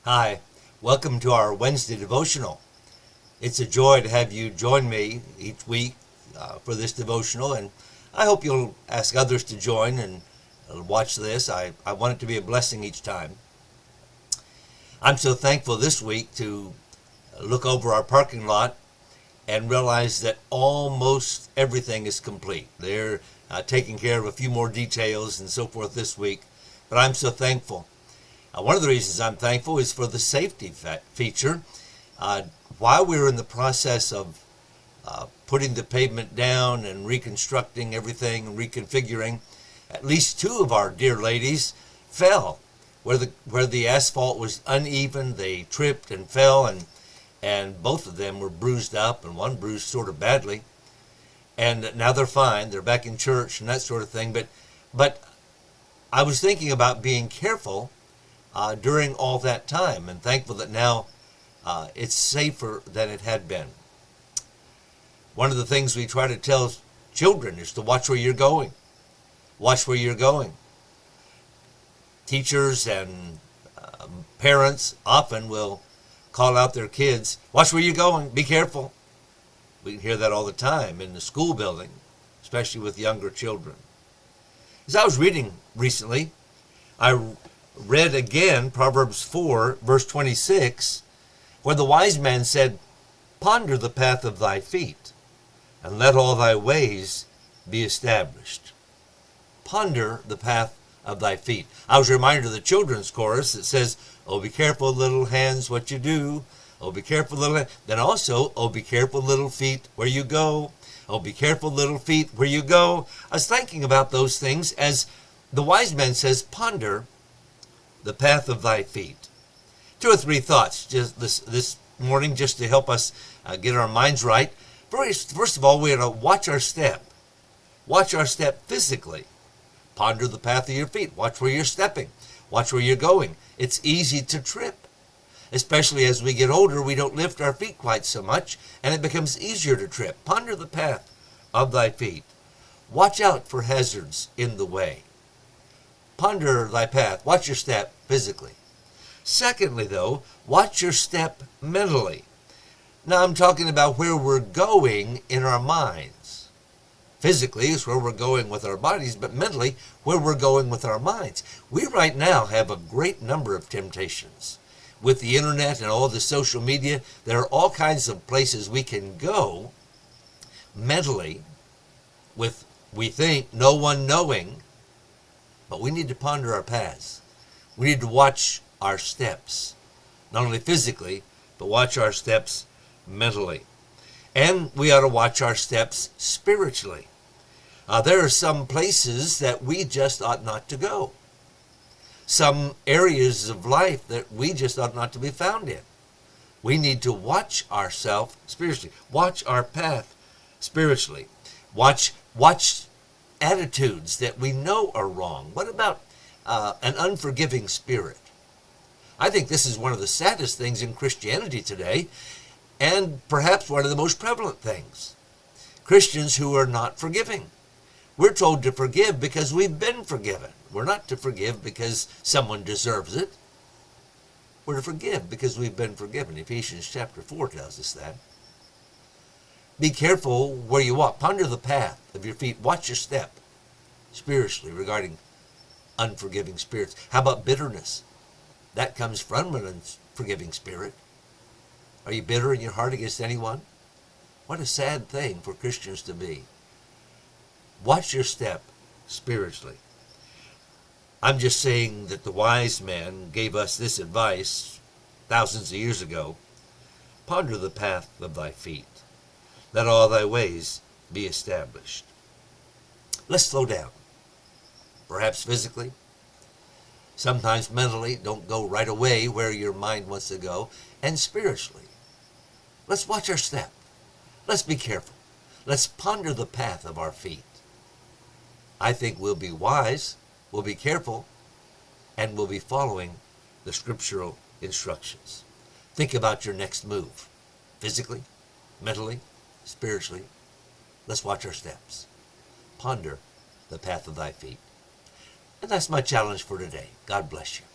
Hi, welcome to our Wednesday devotional. It's a joy to have you join me each week for this devotional, and I hope you'll ask others to join and watch this. I want it to be a blessing each time. I'm so thankful this week to look over our parking lot and realize that almost everything is complete. They're taking care of a few more details and so forth this week, but I'm so thankful. One of the reasons I'm thankful is for the safety feature. While we were in the process of putting the pavement down and reconstructing everything and reconfiguring, at least two of our dear ladies fell. Where the asphalt was uneven, they tripped and fell, and both of them were bruised up, and one bruised sort of badly. And now they're fine. They're back in church and that sort of thing. But I was thinking about being careful during all that time, and thankful that now it's safer than it had been. One of the things we try to tell children is to watch where you're going. Watch where you're going. Teachers and parents often will call out their kids, watch where you're going, be careful. We can hear that all the time in the school building, especially with younger children. As I was reading recently, I read again Proverbs 4, verse 26, where the wise man said, ponder the path of thy feet, and let all thy ways be established. Ponder the path of thy feet. I was reminded of the children's chorus that says, oh, be careful, little hands, what you do. Oh, be careful, little hands. Then also, oh, be careful, little feet, where you go. Oh, be careful, little feet, where you go. I was thinking about those things as the wise man says, ponder the path of thy feet. Two or three thoughts just this morning just to help us get our minds right. First of all, we have to watch our step. Watch our step physically. Ponder the path of your feet. Watch where you're stepping. Watch where you're going. It's easy to trip. Especially as we get older, we don't lift our feet quite so much, and it becomes easier to trip. Ponder the path of thy feet. Watch out for hazards in the way. Ponder thy path. Watch your step physically. Secondly, though, watch your step mentally. Now, I'm talking about where we're going in our minds. Physically is where we're going with our bodies, but mentally, where we're going with our minds. We right now have a great number of temptations. With the internet and all the social media, there are all kinds of places we can go mentally with, we think, no one knowing. But we need to ponder our paths. We need to watch our steps, not only physically, but watch our steps mentally. And we ought to watch our steps spiritually. There are some places that we just ought not to go. Some areas of life that we just ought not to be found in. We need to watch ourselves spiritually. Watch our path spiritually. Watch attitudes that we know are wrong. What about an unforgiving spirit? I think this is one of the saddest things in Christianity today, and perhaps one of the most prevalent things. Christians who are not forgiving. We're told to forgive because we've been forgiven. We're not to forgive because someone deserves it. We're to forgive because we've been forgiven. Ephesians chapter 4 tells us that. Be careful where you walk. Ponder the path of your feet. Watch your step spiritually regarding unforgiving spirits. How about bitterness? That comes from an unforgiving spirit. Are you bitter in your heart against anyone? What a sad thing for Christians to be. Watch your step spiritually. I'm just saying that the wise man gave us this advice thousands of years ago. Ponder the path of thy feet. Let all thy ways be established. Let's slow down. Perhaps physically. Sometimes mentally, don't go right away where your mind wants to go. And spiritually. Let's watch our step. Let's be careful. Let's ponder the path of our feet. I think we'll be wise, we'll be careful, and we'll be following the scriptural instructions. Think about your next move. Physically, mentally, spiritually. Let's watch our steps. Ponder the path of thy feet. And that's my challenge for today. God bless you.